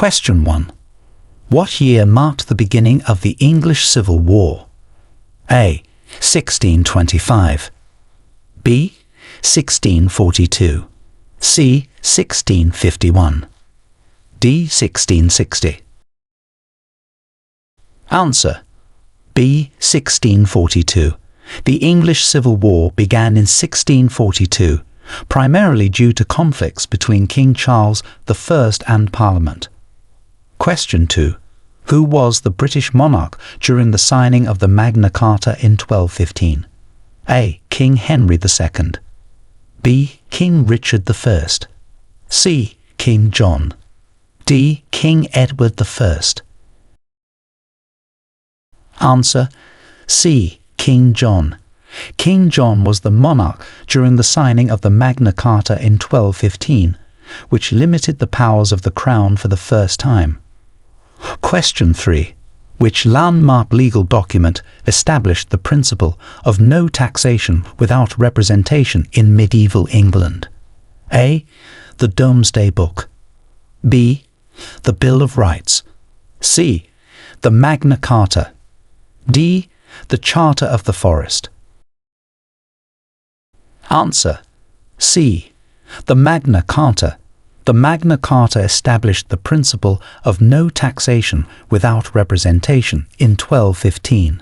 Question 1. What year marked the beginning of the English Civil War? A. 1625. B. 1642. C. 1651. D. 1660. Answer: B. 1642. The English Civil War began in 1642, primarily due to conflicts between King Charles I and Parliament. Question 2. Who was the British monarch during the signing of the Magna Carta in 1215? A. King Henry II. B. King Richard I. C. King John. D. King Edward I. Answer: C. King John. King John was the monarch during the signing of the Magna Carta in 1215, which limited the powers of the Crown for the first time. Question 3. Which landmark legal document established the principle of no taxation without representation in medieval England? A. The Domesday Book. B. The Bill of Rights. C. The Magna Carta. D. The Charter of the Forest. Answer: C. The Magna Carta. The Magna Carta established the principle of no taxation without representation in 1215.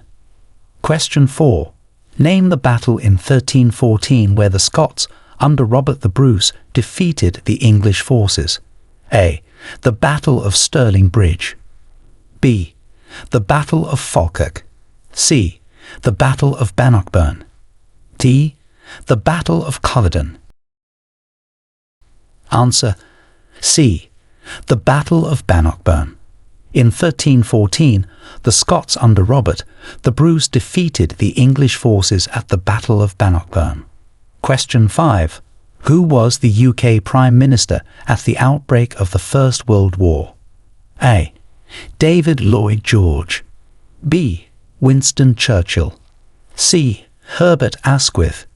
Question 4. Name the battle in 1314 where the Scots, under Robert the Bruce, defeated the English forces. A. The Battle of Stirling Bridge. B. The Battle of Falkirk. C. The Battle of Bannockburn. D. The Battle of Culloden. Answer: C. The Battle of Bannockburn. In 1314, the Scots under Robert the Bruce defeated the English forces at the Battle of Bannockburn. Question 5. Who was the UK Prime Minister at the outbreak of the First World War? A. David Lloyd George. B. Winston Churchill. C. Herbert Asquith.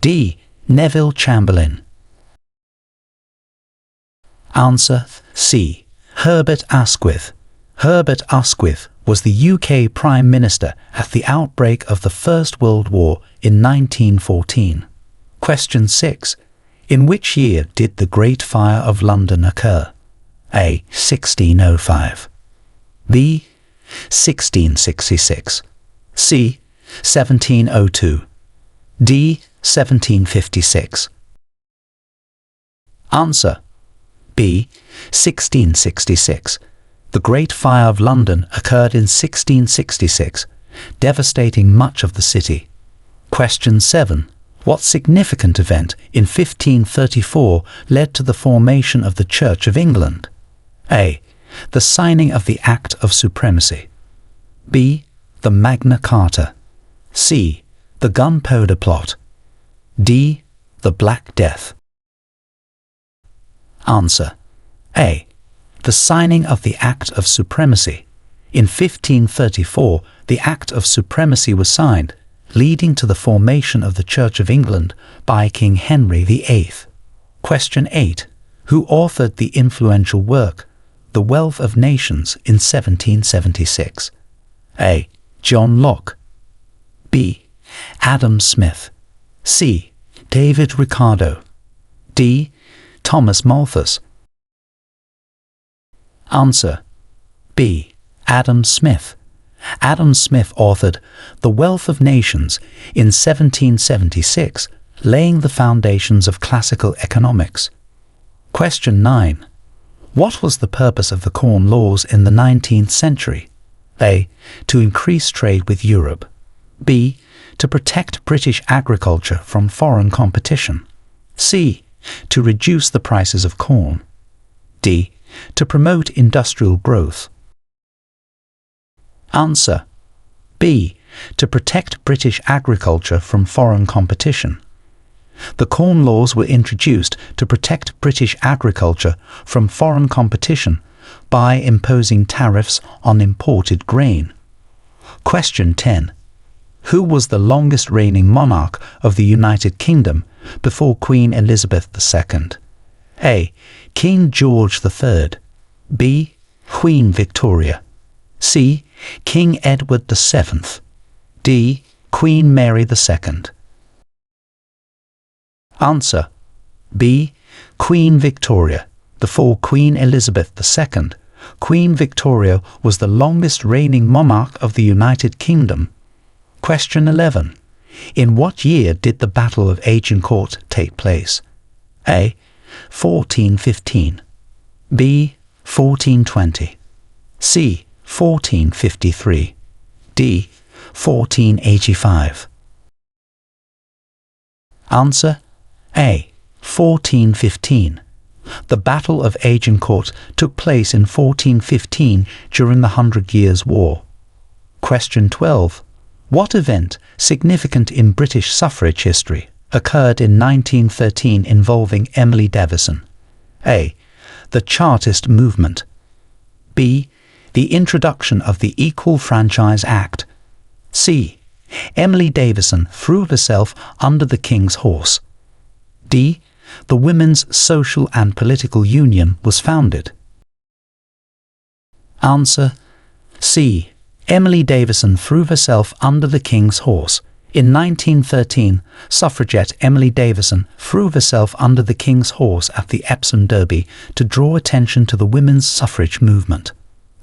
D. Neville Chamberlain. Answer: C. Herbert Asquith. Herbert Asquith was the UK Prime Minister at the outbreak of the First World War in 1914. Question 6. In which year did the Great Fire of London occur? A. 1605. B. 1666. C. 1702. D. 1756. Answer: B. 1666. The Great Fire of London occurred in 1666, devastating much of the city. Question 7. What significant event in 1534 led to the formation of the Church of England? A. The signing of the Act of Supremacy. B. The Magna Carta. C. The Gunpowder Plot. D. The Black Death. Answer: A. The signing of the Act of Supremacy. In 1534, the Act of Supremacy was signed, leading to the formation of the Church of England by King Henry VIII. Question 8. Who authored the influential work, The Wealth of Nations, in 1776? A. John Locke. B. Adam Smith. C. David Ricardo. D. Thomas Malthus. Answer: B. Adam Smith. Adam Smith authored The Wealth of Nations in 1776, laying the foundations of classical economics. Question 9. What was the purpose of the Corn Laws in the 19th century? A. To increase trade with Europe. B. To protect British agriculture from foreign competition. C. To reduce the prices of corn. D. To promote industrial growth. Answer: B. To protect British agriculture from foreign competition. The Corn Laws were introduced to protect British agriculture from foreign competition by imposing tariffs on imported grain. Question 10. Who was the longest reigning monarch of the United Kingdom before Queen Elizabeth II? A. King George III. B. Queen Victoria. C. King Edward VII. D. Queen Mary II. Answer: B. Queen Victoria. Before Queen Elizabeth II, Queen Victoria was the longest reigning monarch of the United Kingdom. Question 11. In what year did the Battle of Agincourt take place? A. 1415. B. 1420. C. 1453. D. 1485. Answer: A. 1415. The Battle of Agincourt took place in 1415 during the 100 Years' War. Question 12. What event, significant in British suffrage history, occurred in 1913 involving Emily Davison? A. The Chartist movement. B. The introduction of the Equal Franchise Act. C. Emily Davison threw herself under the King's horse. D. The Women's Social and Political Union was founded. Answer: C. Emily Davison threw herself under the King's horse. In 1913, suffragette Emily Davison threw herself under the King's horse at the Epsom Derby to draw attention to the women's suffrage movement.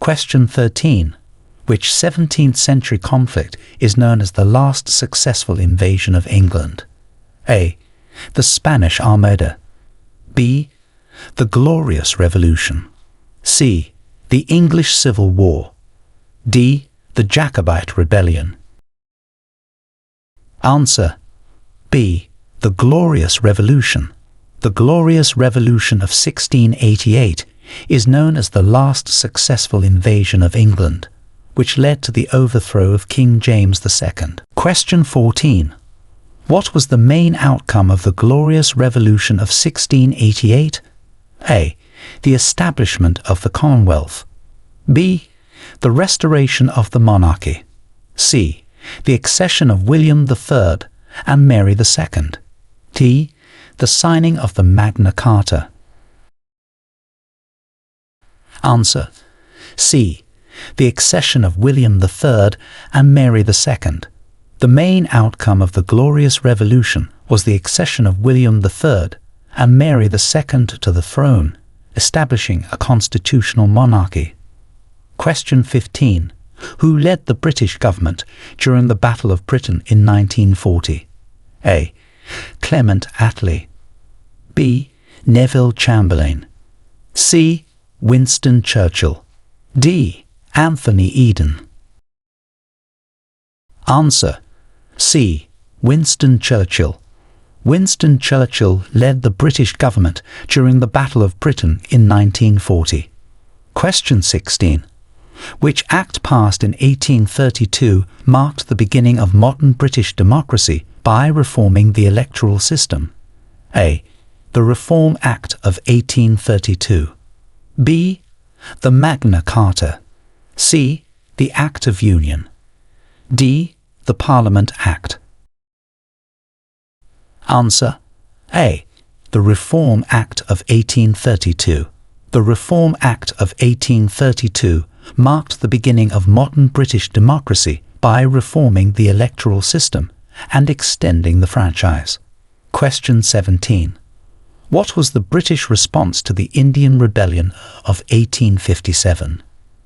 Question 13. Which 17th century conflict is known as the last successful invasion of England? A. The Spanish Armada. B. The Glorious Revolution. C. The English Civil War. D. The Jacobite Rebellion. Answer: B. The Glorious Revolution. The Glorious Revolution of 1688 is known as the last successful invasion of England, which led to the overthrow of King James II. Question 14. What was the main outcome of the Glorious Revolution of 1688? A. The establishment of the Commonwealth. B. The restoration of the monarchy. C. The accession of William III and Mary II. D. The signing of the Magna Carta. Answer: C. The accession of William III and Mary II. The main outcome of the Glorious Revolution was the accession of William III and Mary II to the throne, establishing a constitutional monarchy. Question 15. Who led the British government during the Battle of Britain in 1940? A. Clement Attlee. B. Neville Chamberlain. C. Winston Churchill. D. Anthony Eden. Answer: C. Winston Churchill. Winston Churchill led the British government during the Battle of Britain in 1940. Question 16. Which act passed in 1832 marked the beginning of modern British democracy by reforming the electoral system? A. The Reform Act of 1832. B. The Magna Carta. C. The Act of Union. D. The Parliament Act. Answer: A. The Reform Act of 1832. The Reform Act of 1832 marked the beginning of modern British democracy by reforming the electoral system and extending the franchise. Question 17. What was the British response to the Indian Rebellion of 1857?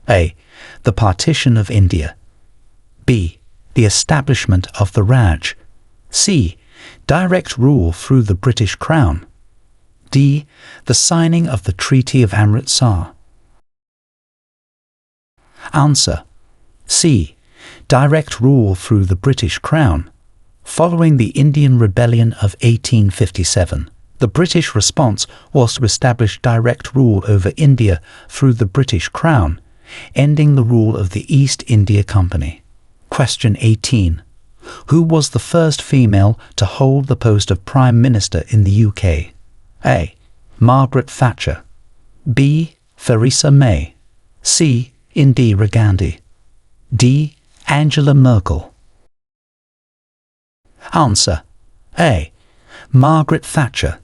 A. The partition of India. B. The establishment of the Raj. C. Direct rule through the British Crown. D. The signing of the Treaty of Amritsar. Answer: C. Direct rule through the British Crown. Following the Indian Rebellion of 1857, the British response was to establish direct rule over India through the British Crown, ending the rule of the East India Company. Question 18. Who was the first female to hold the post of Prime Minister in the UK? A. Margaret Thatcher. B. Theresa May. C. Indira Gandhi. D. Angela Merkel. Answer: A. Margaret Thatcher.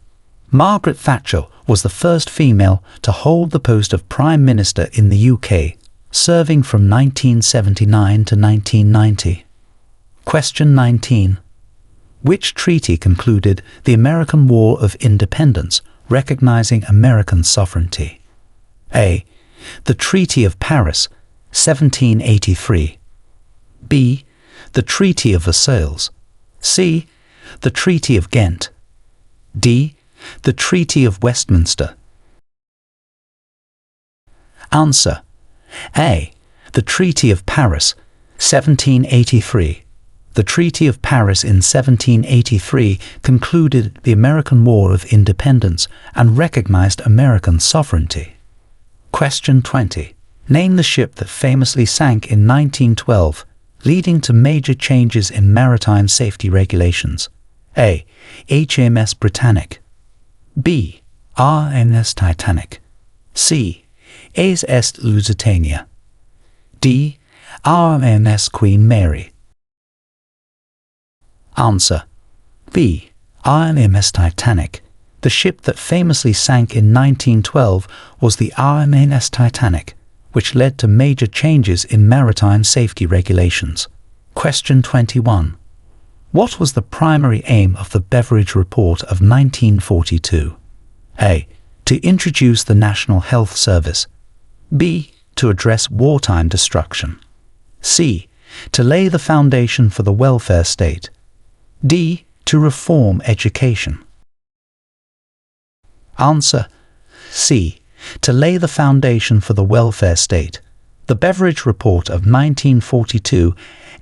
Margaret Thatcher was the first female to hold the post of Prime Minister in the UK, serving from 1979 to 1990. Question 19. Which treaty concluded the American War of Independence, recognizing American sovereignty? A. The Treaty of Paris, 1783. B. The Treaty of Versailles. C. The Treaty of Ghent. D. The Treaty of Westminster. Answer. A. The Treaty of Paris, 1783. The Treaty of Paris in 1783 concluded the American War of Independence and recognized American sovereignty. Question 20. Name the ship that famously sank in 1912, leading to major changes in maritime safety regulations. A. HMS Britannic. B. RMS Titanic. C. AS Lusitania. D. RMS Queen Mary. Answer. B. RMS Titanic. The ship that famously sank in 1912 was the RMS Titanic, which led to major changes in maritime safety regulations. Question 21. What was the primary aim of the Beveridge Report of 1942? A. To introduce the National Health Service. B. To address wartime destruction. C. To lay the foundation for the welfare state. D. To reform education. Answer. C. To lay the foundation for the welfare state. The Beveridge Report of 1942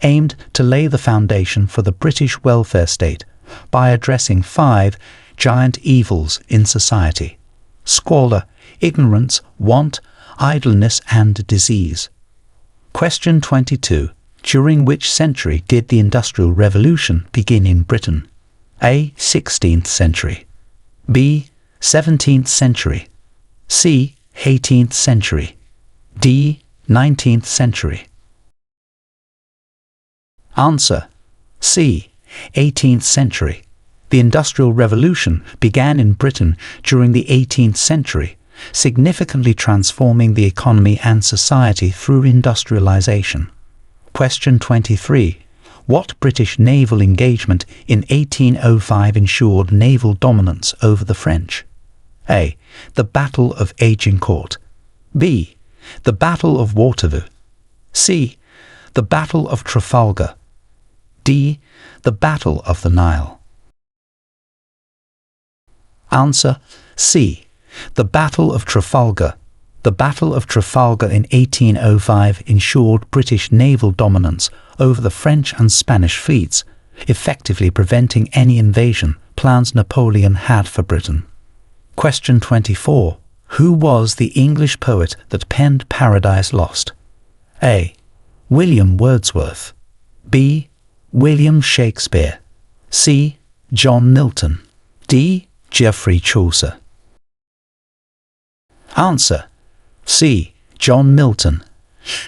aimed to lay the foundation for the British welfare state by addressing 5 giant evils in society: squalor, ignorance, want, idleness, and disease. Question 22. During which century did the Industrial Revolution begin in Britain? A. 16th century. B. 17th century. C. 18th century. D. 19th century. Answer. C. 18th century. The Industrial Revolution began in Britain during the 18th century, significantly transforming the economy and society through industrialization. Question 23. What British naval engagement in 1805 ensured naval dominance over the French? A. The Battle of Agincourt. B. The Battle of Waterloo. C. The Battle of Trafalgar. D. The Battle of the Nile. Answer. C. The Battle of Trafalgar. The Battle of Trafalgar in 1805 ensured British naval dominance over the French and Spanish fleets, effectively preventing any invasion plans Napoleon had for Britain. Question 24. Who was the English poet that penned Paradise Lost? A. William Wordsworth. B. William Shakespeare. C. John Milton. D. Geoffrey Chaucer. Answer. C. John Milton.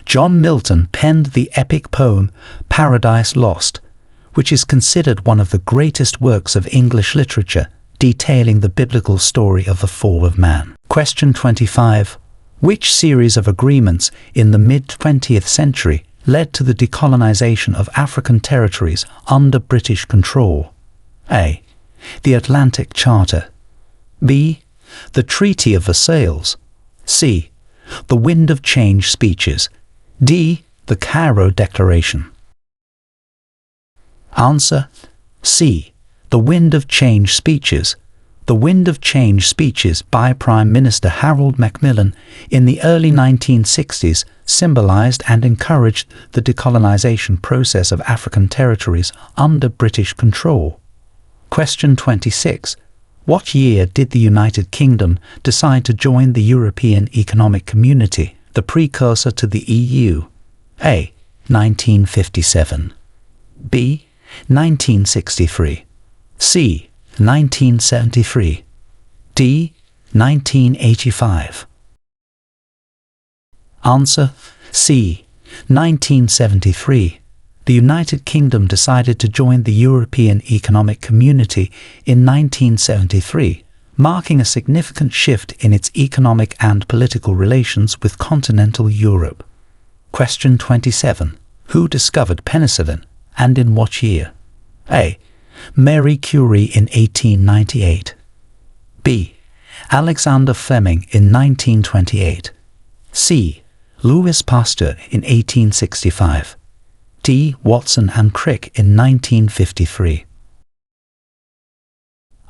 John Milton penned the epic poem Paradise Lost, which is considered one of the greatest works of English literature, detailing the biblical story of the fall of man. Question 25. Which series of agreements in the mid-20th century led to the decolonization of African territories under British control? A. The Atlantic Charter. B. The Treaty of Versailles. C. The Wind of Change speeches. D. The Cairo Declaration. Answer. C. The Wind of Change speeches. The Wind of Change speeches by Prime Minister Harold Macmillan in the early 1960s symbolized and encouraged the decolonization process of African territories under British control. Question 26. What year did the United Kingdom decide to join the European Economic Community, the precursor to the EU? A. 1957. B. 1963. C. 1973. D. 1985. Answer. C. 1973. The United Kingdom decided to join the European Economic Community in 1973, marking a significant shift in its economic and political relations with continental Europe. Question 27. Who discovered penicillin, and in what year? A. Marie Curie in 1898. B. Alexander Fleming in 1928. C. Louis Pasteur in 1865. D. Watson and Crick in 1953.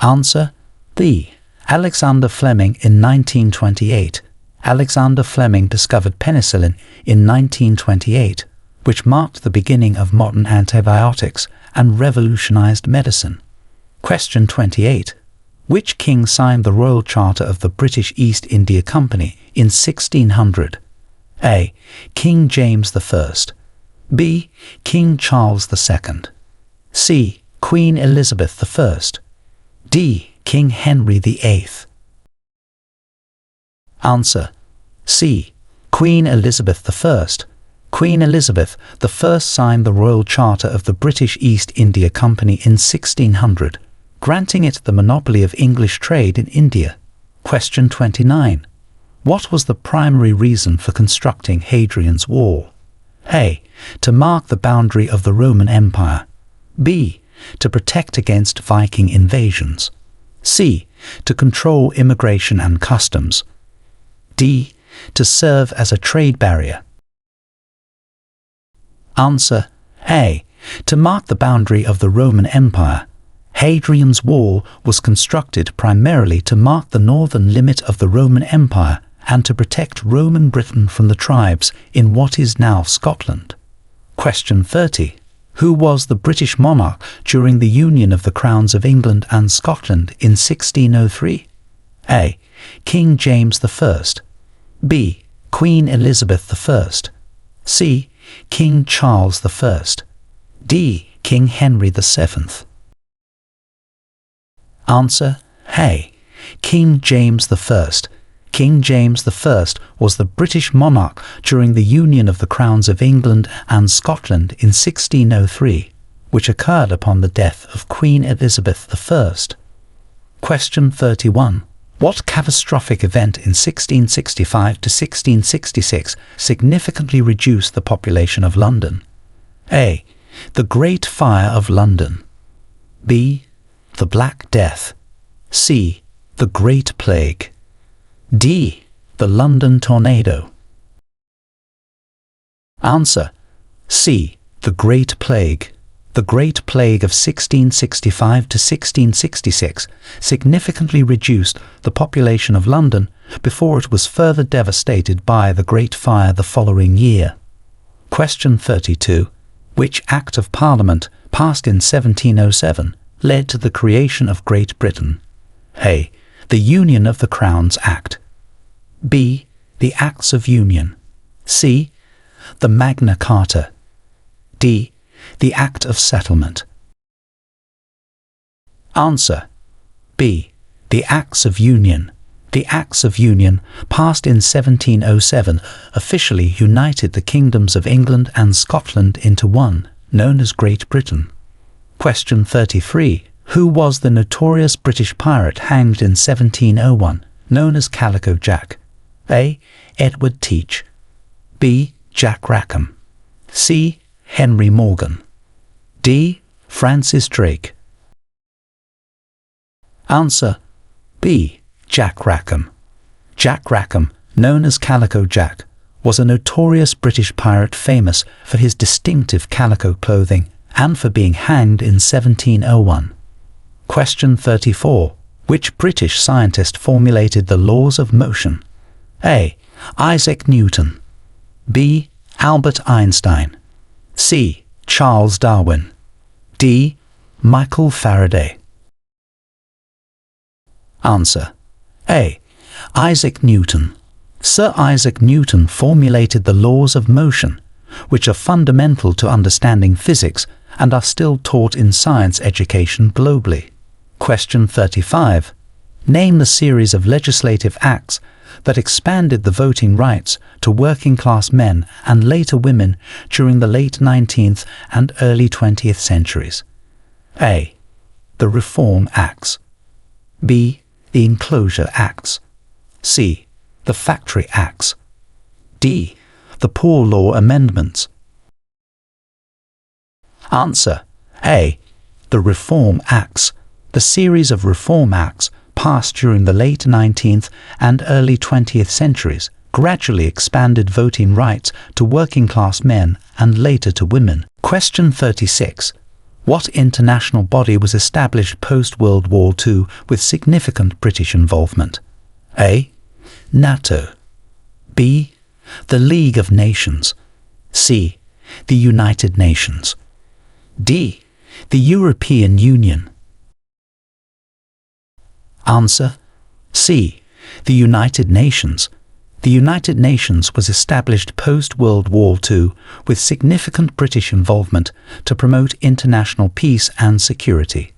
Answer B. Alexander Fleming in 1928. Alexander Fleming discovered penicillin in 1928, which marked the beginning of modern antibiotics and revolutionized medicine. Question 28. Which king signed the Royal Charter of the British East India Company in 1600? A. King James I. B. King Charles II. C. Queen Elizabeth I. D. King Henry VIII. Answer C. Queen Elizabeth I. Queen Elizabeth I signed the Royal Charter of the British East India Company in 1600, granting it the monopoly of English trade in India. Question 29. What was the primary reason for constructing Hadrian's Wall? A. To mark the boundary of the Roman Empire. B. To protect against Viking invasions. C. To control immigration and customs. D. To serve as a trade barrier. Answer A. To mark the boundary of the Roman Empire. Hadrian's Wall was constructed primarily to mark the northern limit of the Roman Empire and to protect Roman Britain from the tribes in what is now Scotland. Question 30. Who was the British monarch during the union of the crowns of England and Scotland in 1603? A. King James I. B. Queen Elizabeth I. C. King Charles I. D. King Henry VII. Answer A. King James I. King James I was the British monarch during the union of the crowns of England and Scotland in 1603, which occurred upon the death of Queen Elizabeth I. Question 31. What catastrophic event in 1665 to 1666 significantly reduced the population of London? A. The Great Fire of London. B. The Black Death. C. The Great Plague. D. The London Tornado. Answer C. The Great Plague. The Great Plague of 1665 to 1666 significantly reduced the population of London before it was further devastated by the Great Fire the following year. Question 32. Which Act of Parliament, passed in 1707, led to the creation of Great Britain? A. The Union of the Crowns Act. B. The Acts of Union. C. The Magna Carta. D. The Act of Settlement. Answer B. The Acts of Union. The Acts of Union, passed in 1707, officially united the kingdoms of England and Scotland into one, known as Great Britain. Question 33. Who was the notorious British pirate hanged in 1701, known as Calico Jack? A. Edward Teach. B. Jack Rackham. C. Henry Morgan. D. Francis Drake. Answer B. Jack Rackham. Jack Rackham, known as Calico Jack, was a notorious British pirate famous for his distinctive calico clothing and for being hanged in 1701. Question 34. Which British scientist formulated the laws of motion? A. Isaac Newton. B. Albert Einstein. C. Charles Darwin. D. Michael Faraday. Answer A. Isaac Newton. Sir Isaac Newton formulated the laws of motion, which are fundamental to understanding physics and are still taught in science education globally. Question 35. Name the series of legislative acts that expanded the voting rights to working-class men and later women during the late 19th and early 20th centuries. A. The Reform Acts. B. The The Enclosure Acts. C. The Factory Acts. D. The Poor Law Amendments. Answer: A. The Reform Acts. The series of Reform Acts passed during the late 19th and early 20th centuries gradually expanded voting rights to working-class men and later to women. Question 36. What international body was established post-World War II with significant British involvement? A. NATO. B. The League of Nations. C. The United Nations. D. The European Union. Answer: C. The United Nations. The United Nations was established post-World War II with significant British involvement to promote international peace and security.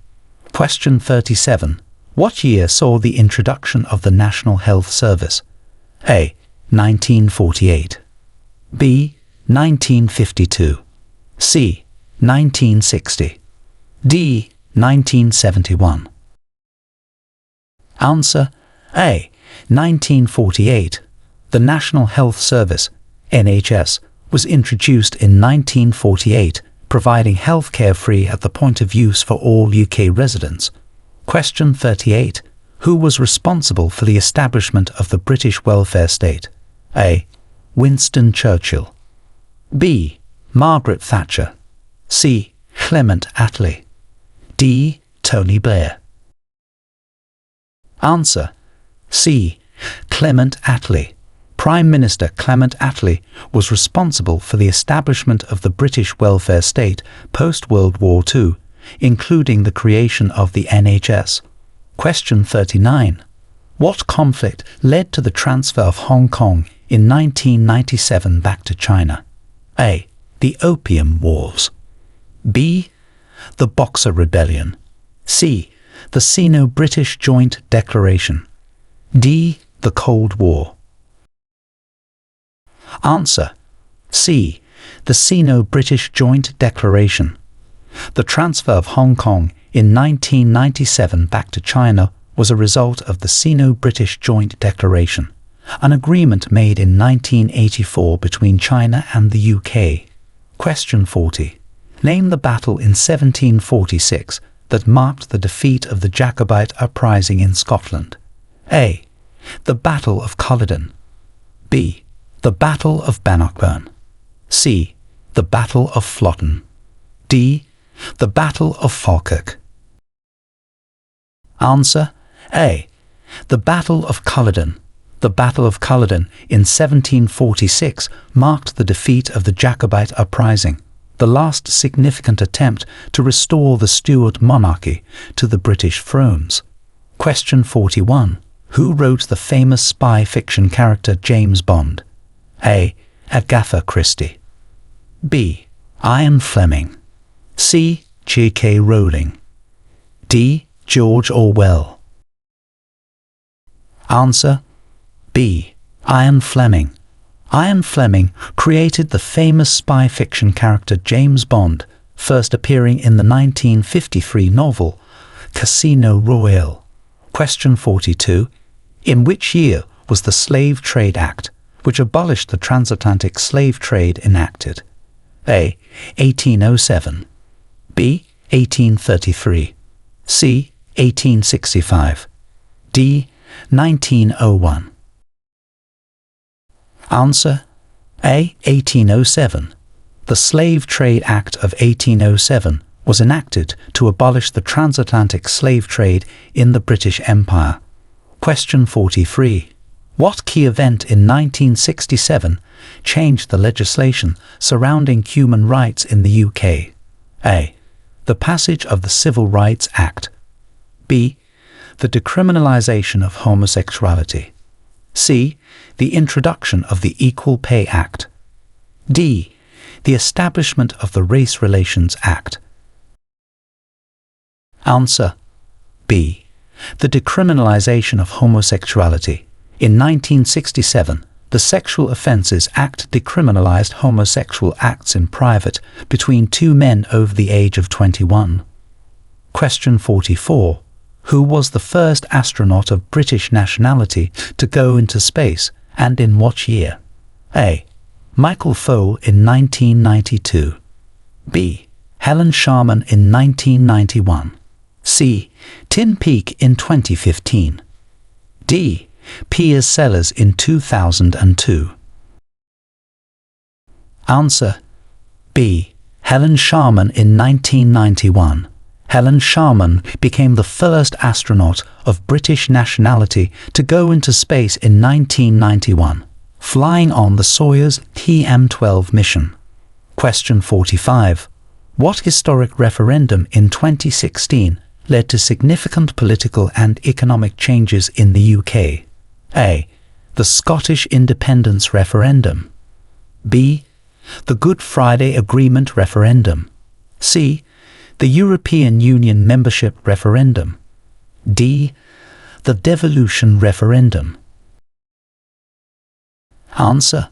Question 37. What year saw the introduction of the National Health Service? A. 1948. B. 1952. C. 1960. D. 1971. Answer: A. 1948. The National Health Service, NHS, was introduced in 1948, providing healthcare free at the point of use for all UK residents. Question 38. Who was responsible for the establishment of the British welfare state? A. Winston Churchill. B. Margaret Thatcher. C. Clement Attlee. D. Tony Blair. Answer: C. Clement Attlee. Prime Minister Clement Attlee was responsible for the establishment of the British welfare state post-World War II, including the creation of the NHS. Question 39. What conflict led to the transfer of Hong Kong in 1997 back to China? A. The Opium Wars. B. The Boxer Rebellion. C. The Sino-British Joint Declaration. D. The Cold War. Answer: C. The Sino-British Joint Declaration. The transfer of Hong Kong in 1997 back to China was a result of the Sino-British Joint Declaration, an agreement made in 1984 between China and the UK. Question 40. Name the battle in 1746 that marked the defeat of the Jacobite uprising in Scotland. A. The Battle of Culloden. B. The Battle of Bannockburn. C. The Battle of Flodden. D. The Battle of Falkirk. Answer: A. The Battle of Culloden. The Battle of Culloden in 1746 marked the defeat of the Jacobite uprising, the last significant attempt to restore the Stuart monarchy to the British thrones. Question 41. Who wrote the famous spy fiction character James Bond? A. Agatha Christie. B. Ian Fleming. C. J.K. Rowling. D. George Orwell. Answer: B. Ian Fleming. Ian Fleming created the famous spy fiction character James Bond, first appearing in the 1953 novel Casino Royale. Question 42. In which year was the Slave Trade Act, which abolished the transatlantic slave trade, enacted? A. 1807. B. 1833. C. 1865. D. 1901. Answer: A. 1807. The Slave Trade Act of 1807 was enacted to abolish the transatlantic slave trade in the British Empire. Question 43. What key event in 1967 changed the legislation surrounding human rights in the UK? A. The passage of the Civil Rights Act. B. The decriminalisation of homosexuality. C. The introduction of the Equal Pay Act. D. The establishment of the Race Relations Act. Answer: B. The decriminalisation of homosexuality. In 1967, the Sexual Offences Act decriminalised homosexual acts in private between two men over the age of 21. Question 44. Who was the first astronaut of British nationality to go into space, and in what year? A. Michael Foale in 1992. B. Helen Sharman in 1991. C. Tim Peake in 2015. D. Piers Sellers in 2002. Answer: B. Helen Sharman in 1991. Helen Sharman became the first astronaut of British nationality to go into space in 1991, flying on the Soyuz TM-12 mission. Question 45. What historic referendum in 2016 led to significant political and economic changes in the UK? A. The Scottish Independence Referendum. B. The Good Friday Agreement Referendum. C. The European Union Membership Referendum. D. The Devolution Referendum. Answer: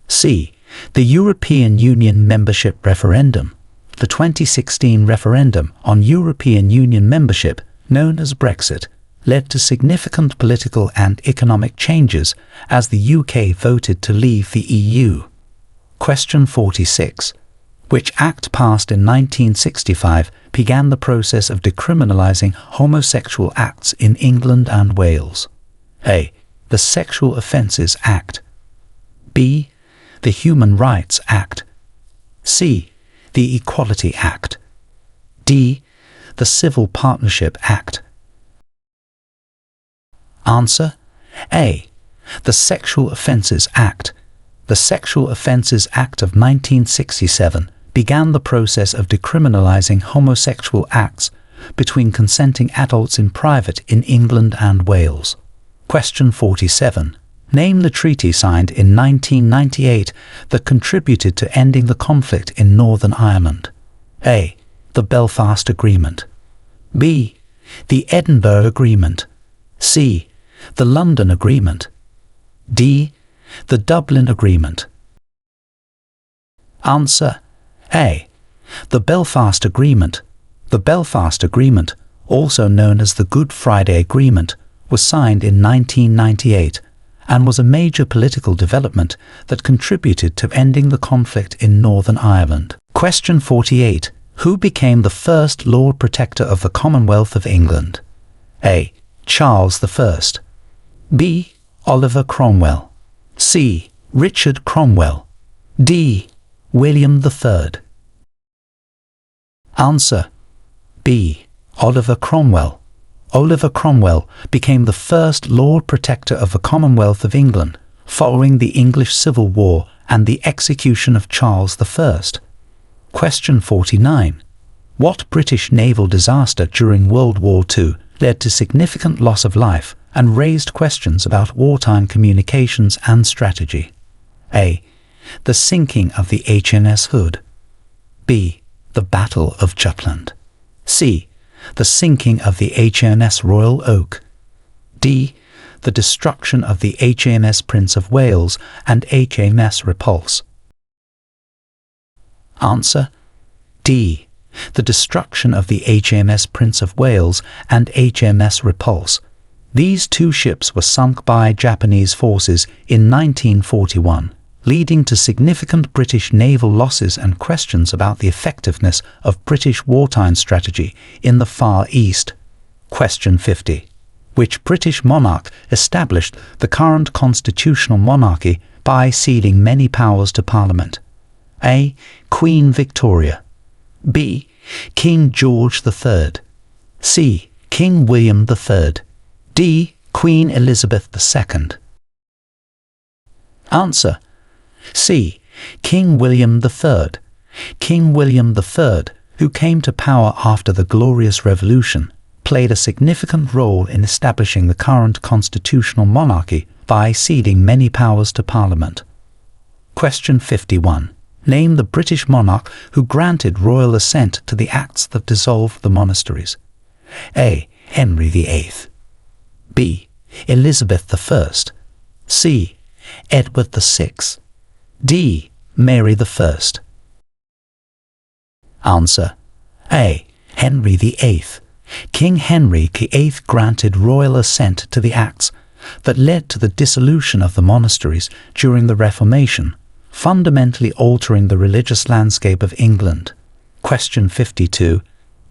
C. The European Union Membership Referendum. The 2016 referendum on European Union membership, known as Brexit, led to significant political and economic changes as the UK voted to leave the EU. Question 46. Which act passed in 1965 began the process of decriminalising homosexual acts in England and Wales? A. The Sexual Offences Act. B. The Human Rights Act. C. The Equality Act. D. The Civil Partnership Act. Answer: A. The Sexual Offences Act. The Sexual Offences Act of 1967 began the process of decriminalising homosexual acts between consenting adults in private in England and Wales. Question 47. Name the treaty signed in 1998 that contributed to ending the conflict in Northern Ireland. A. The Belfast Agreement. B. The Edinburgh Agreement. C. The London Agreement. D. The Dublin Agreement. Answer: A. The Belfast Agreement. The Belfast Agreement, also known as the Good Friday Agreement, was signed in 1998 and was a major political development that contributed to ending the conflict in Northern Ireland. Question 48. Who became the first Lord Protector of the Commonwealth of England? A. Charles I. B. Oliver Cromwell. C. Richard Cromwell. D. William III. Answer: B. Oliver Cromwell. Oliver Cromwell became the first Lord Protector of the Commonwealth of England following the English Civil War and the execution of Charles I. Question 49. What British naval disaster during World War II led to significant loss of life and raised questions about wartime communications and strategy? A. The sinking of the HMS Hood. B. The Battle of Jutland. C. The sinking of the HMS Royal Oak. D. The destruction of the HMS Prince of Wales and HMS Repulse. Answer: D. The destruction of the HMS Prince of Wales and HMS Repulse. These two ships were sunk by Japanese forces in 1941, leading to significant British naval losses and questions about the effectiveness of British wartime strategy in the Far East. Question 50. Which British monarch established the current constitutional monarchy by ceding many powers to Parliament? A. Queen Victoria. B. King George III. C. King William III. D. Queen Elizabeth II. Answer: C. King William III. King William III, who came to power after the Glorious Revolution, played a significant role in establishing the current constitutional monarchy by ceding many powers to Parliament. Question 51. Name the British monarch who granted royal assent to the acts that dissolved the monasteries. A. Henry VIII. B. Elizabeth I. C. Edward VI. D. Mary I. Answer: A. Henry VIII. King Henry VIII granted royal assent to the acts that led to the dissolution of the monasteries during the Reformation, fundamentally altering the religious landscape of England. Question 52.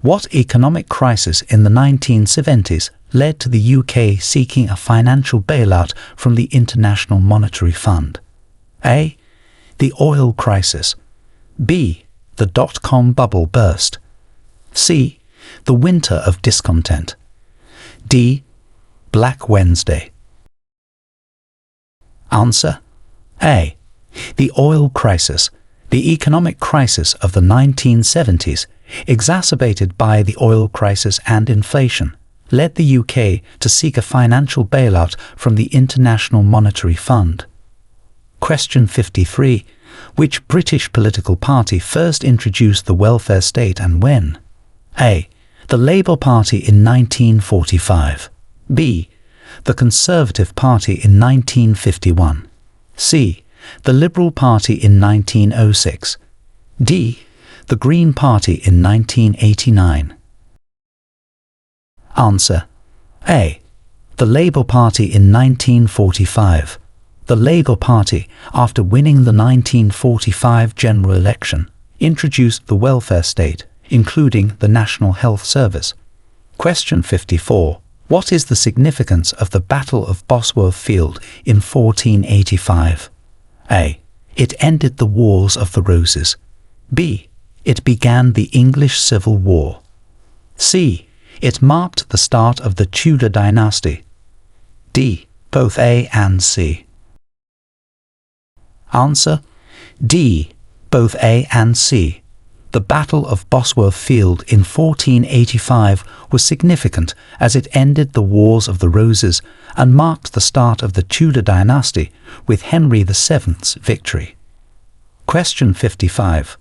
What economic crisis in the 1970s led to the UK seeking a financial bailout from the International Monetary Fund? A. The oil crisis. B. The dot-com bubble burst. C. The winter of discontent. D. Black Wednesday. Answer. A. The oil crisis. The economic crisis of the 1970s, exacerbated by the oil crisis and inflation, led the UK to seek a financial bailout from the International Monetary Fund. Question 53. Which British political party first introduced the welfare state and when? A. The Labour Party in 1945. B. The Conservative Party in 1951. C. The Liberal Party in 1906. D. The Green Party in 1989. Answer. A. The Labour Party in 1945. The Labour Party, after winning the 1945 general election, introduced the welfare state, including the National Health Service. Question 54. What is the significance of the Battle of Bosworth Field in 1485? A. It ended the Wars of the Roses. B. It began the English Civil War. C. It marked the start of the Tudor dynasty. D. Both A and C. Answer. D. Both A and C. The Battle of Bosworth Field in 1485 was significant as it ended the Wars of the Roses and marked the start of the Tudor dynasty with Henry VII's victory. Question 55.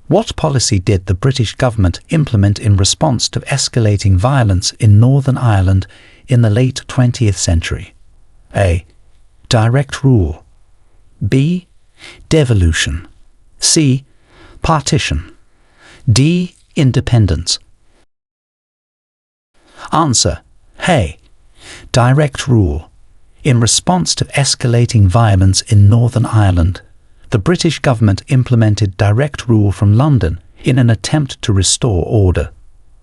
What policy did the British government implement in response to escalating violence in Northern Ireland in the late 20th century? A. Direct rule. B. Devolution. C. Partition. D. Independence. Answer. A. Direct rule. In response to escalating violence in Northern Ireland, the British government implemented direct rule from London in an attempt to restore order.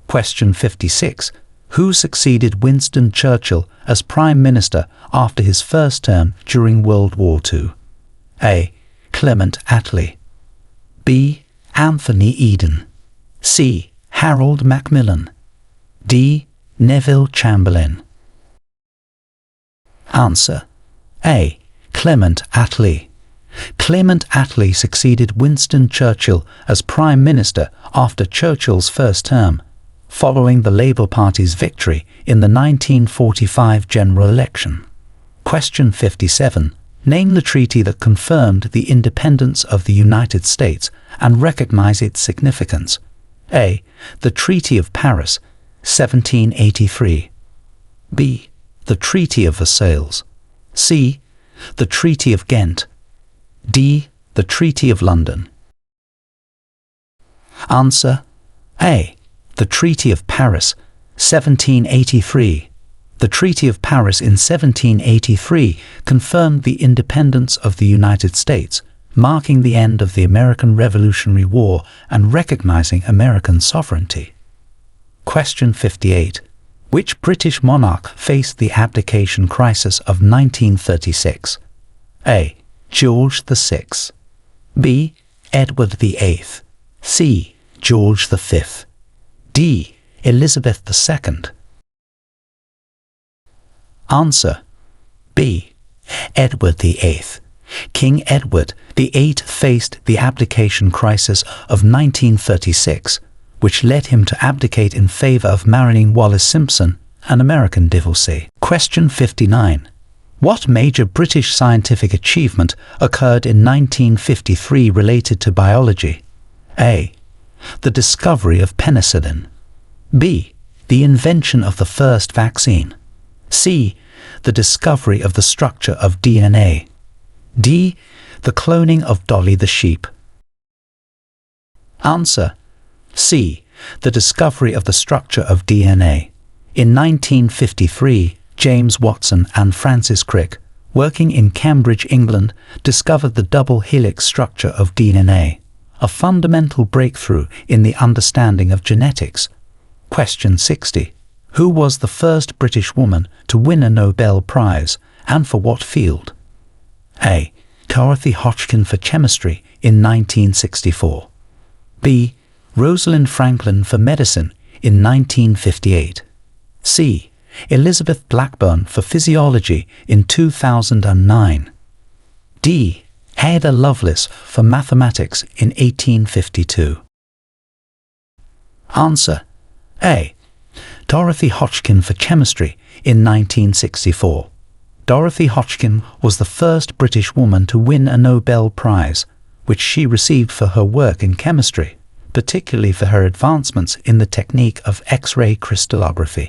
Question 56. Who succeeded Winston Churchill as Prime Minister after his first term during World War II? A. Clement Attlee. B. Anthony Eden. C. Harold Macmillan. D. Neville Chamberlain. Answer. A. Clement Attlee. Clement Attlee succeeded Winston Churchill as Prime Minister after Churchill's first term, following the Labour Party's victory in the 1945 general election. Question 57. Name the treaty that confirmed the independence of the United States and recognize its significance. A. The Treaty of Paris, 1783. B. The Treaty of Versailles. C. The Treaty of Ghent. D. The Treaty of London. Answer. A. The Treaty of Paris, 1783. The Treaty of Paris in 1783 confirmed the independence of the United States, marking the end of the American Revolutionary War and recognizing American sovereignty. Question 58. Which British monarch faced the abdication crisis of 1936? A. George VI. B. Edward VIII. C. George V. D. Elizabeth II. Answer. B. Edward VIII. King Edward VIII faced the abdication crisis of 1936, which led him to abdicate in favor of marrying Wallis Simpson, an American divorcee. Question 59. What major British scientific achievement occurred in 1953 related to biology? A. The discovery of penicillin. B. The invention of the first vaccine. C. The discovery of the structure of DNA. D. The cloning of Dolly the sheep. Answer. C. The discovery of the structure of DNA. In 1953, James Watson and Francis Crick, working in Cambridge, England, discovered the double helix structure of DNA, a fundamental breakthrough in the understanding of genetics. Question 60. Who was the first British woman to win a Nobel Prize, and for what field? A. Dorothy Hodgkin for chemistry in 1964. B. Rosalind Franklin for medicine in 1958. C. Elizabeth Blackburn for physiology in 2009. D. Ada Lovelace for mathematics in 1852. Answer. A. Dorothy Hodgkin for chemistry in 1964. Dorothy Hodgkin was the first British woman to win a Nobel Prize, which she received for her work in chemistry, particularly for her advancements in the technique of X-ray crystallography.